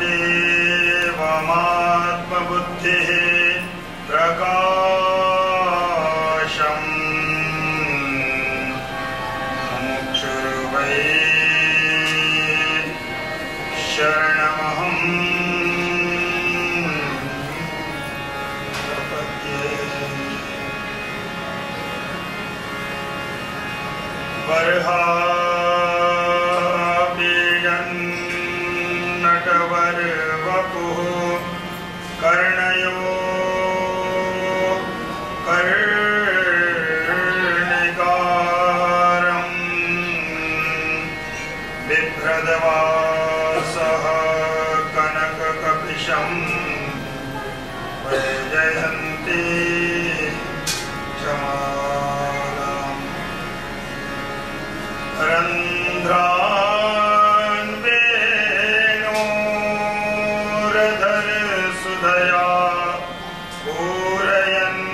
देवमात्मबुद्धिः प्रकाशम् मुमुक्षुर्वै शरणमहं प्रपद्ये। बर्हापीडन्नटवरवपुः कर्णयो कर्णिकारम् बिभ्रदवासः कनककपिशम् वैजयन्ती क्षमालाम् रन्ध्रान् वेणोरधरसुधया पूरयन्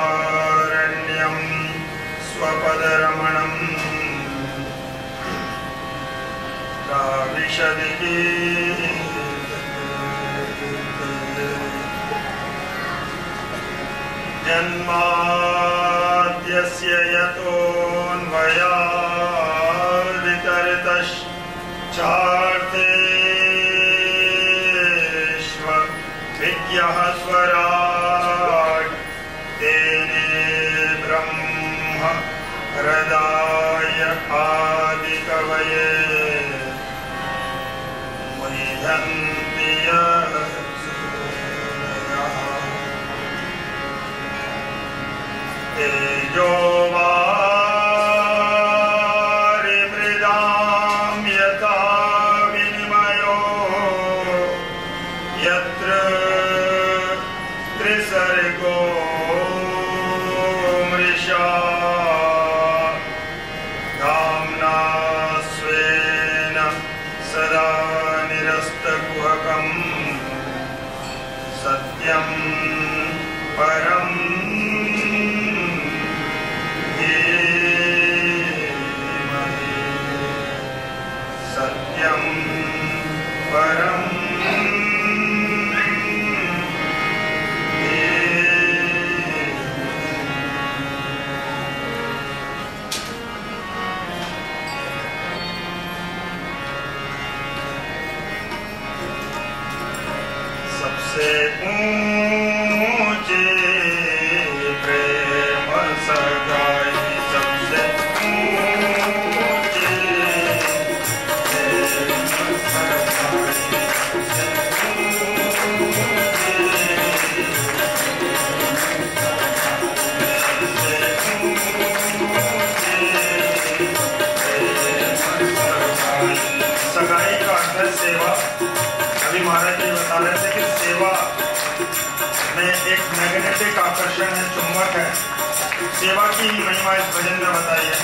गोपवृन्दैर्वृन्दारण्यं स्वपदरमणम् प्राविशदिति जन्माद्यस्य यतोऽन्वयादितरतश्चार्थेष्वभिज्ञः स्वराट् तेने ब्रह्म हृदाय आदिकवये मुह्यन्ति तेजोवारिमृदां यथा विनिमयो यत्र त्रिसर्गो मृषा धाम्ना स्वेन सदा निरस्तकुहकं सत्यं परम् सत्यं परम् सबसे ऊंचे प्रेम सगाई सबसे ऊंचे सगाई का अर्थ है सेवा। अभी महाराज जी बता रहे थे कि सेवा में एक मैग्नेटिक आकर्षण है, चुंबक है। सेवा की महिमा इस भजन में बताई है।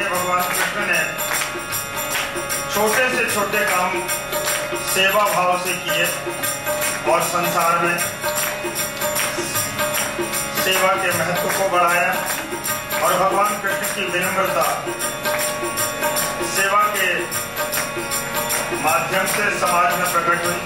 भगवान कृष्ण ने छोटे से छोटे काम सेवा भाव से किए और संसार में सेवा के महत्व को बढ़ाया। और भगवान कृष्ण की विनम्रता सेवा के माध्यम से समाज में प्रकट हुई।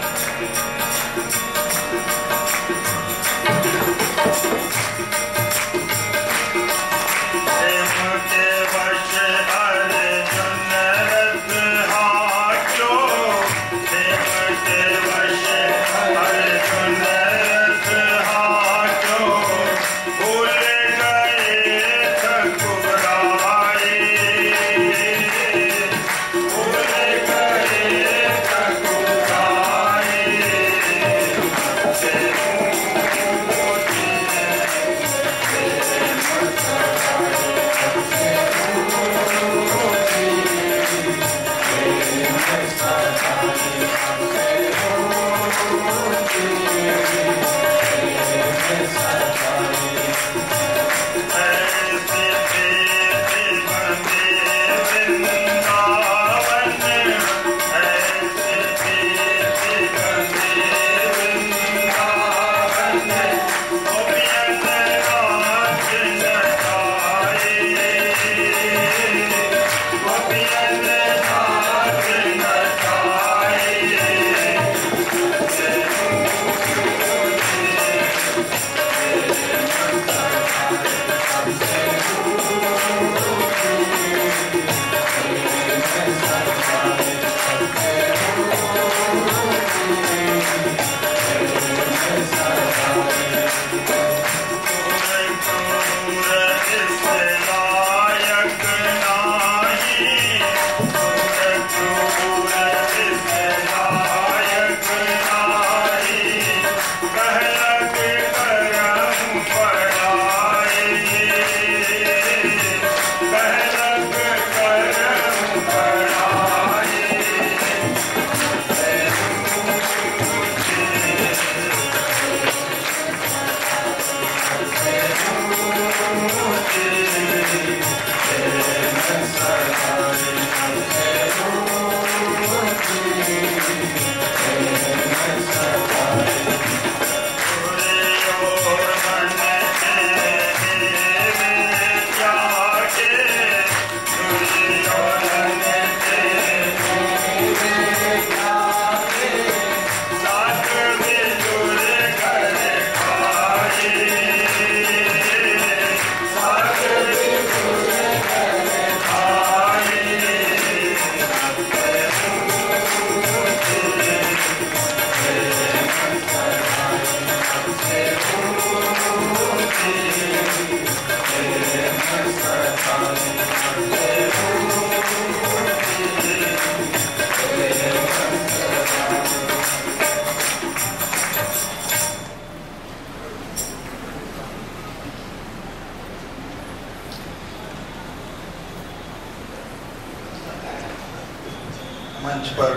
मंच पर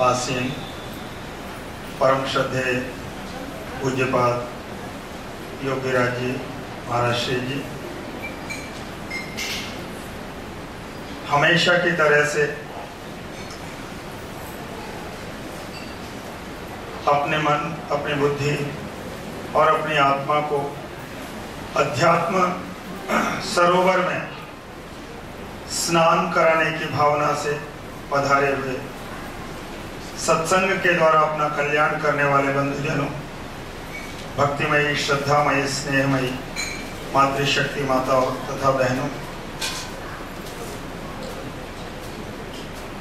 आसीन परम श्रद्धेय पूज्यपाद योगीराज जी महाराज श्री जी हमेशा की तरह से अपने मन, अपनी बुद्धि और अपनी आत्मा को अध्यात्म सरोवर में स्नान कराने की भावना से पधारे हुए सत्संग के द्वारा अपना कल्याण करने वाले बंधुजनों, भक्तिमयी, श्रद्धामयी, स्नेहमयी मातृशक्ति माताओं तथा बहनों,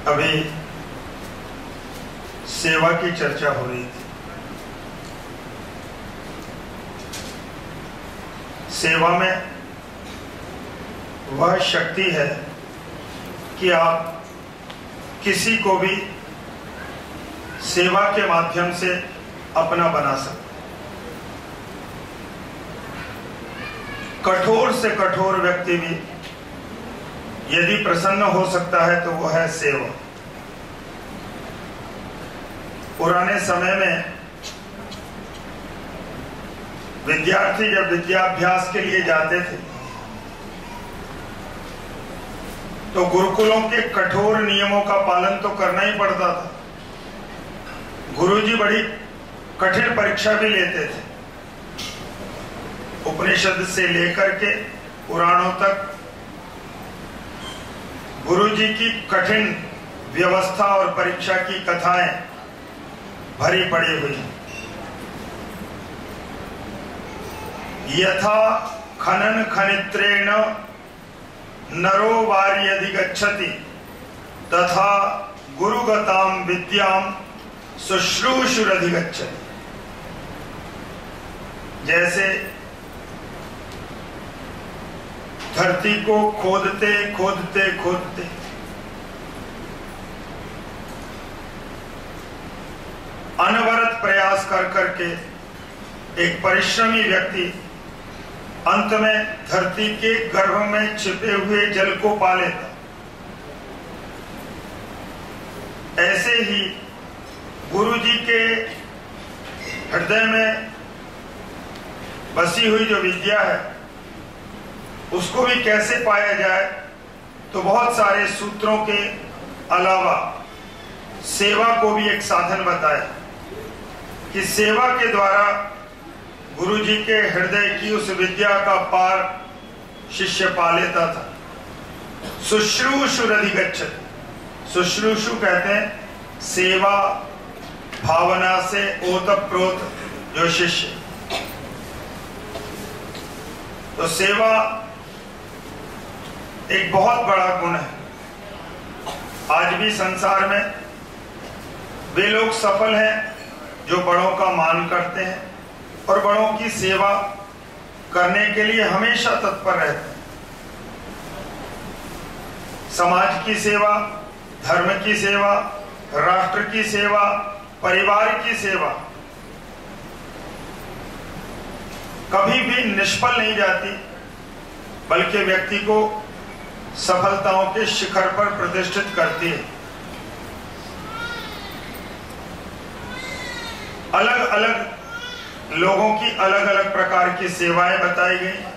अभी सेवा की चर्चा हो रही थी। सेवा में वह शक्ति है कि आप किसी को भी सेवा के माध्यम से अपना बना सकते। कठोर से कठोर व्यक्ति भी यदि प्रसन्न हो सकता है तो वह है सेवा। पुराने समय में विद्यार्थी जब विद्याभ्यास के लिए जाते थे तो गुरुकुलों के कठोर नियमों का पालन तो करना ही पड़ता था। गुरुजी बड़ी कठिन परीक्षा भी लेते थे। उपनिषद से लेकर के पुराणों तक गुरुजी की कठिन व्यवस्था और परीक्षा की कथाएं भरी पड़ी हुई। यथा खनन खनित्रेण नरो वार्यधिगच्छति तथा गुरुगताम विद्याम शुश्रूषुरधिगच्छति। जैसे धरती को खोदते खोदते खोदते अनवरत प्रयास कर करके एक परिश्रमी व्यक्ति अंत में धरती के गर्भ में छिपे हुए जल को पा लेता, ऐसे ही गुरुजी के हृदय में बसी हुई जो विद्या है उसको भी कैसे पाया जाए, तो बहुत सारे सूत्रों के अलावा सेवा को भी एक साधन बताया कि सेवा के द्वारा गुरुजी के हृदय की उस विद्या का पार शिष्य पा लेता था। शुश्रूषुरधिगच्छति। शुश्रूषु कहते हैं सेवा भावना से ओतप्रोत जो शिष्य। तो सेवा एक बहुत बड़ा गुण है। आज भी संसार में वे लोग सफल हैं जो बड़ों का मान करते हैं और बड़ों की सेवा करने के लिए हमेशा तत्पर रहते हैं। समाज की सेवा, धर्म की सेवा, राष्ट्र की सेवा, परिवार की सेवा कभी भी निष्फल नहीं जाती, बल्कि व्यक्ति को सफलताओं के शिखर पर प्रतिष्ठित करती है। अलग अलग लोगों की अलग अलग प्रकार की सेवाएं बताई गई।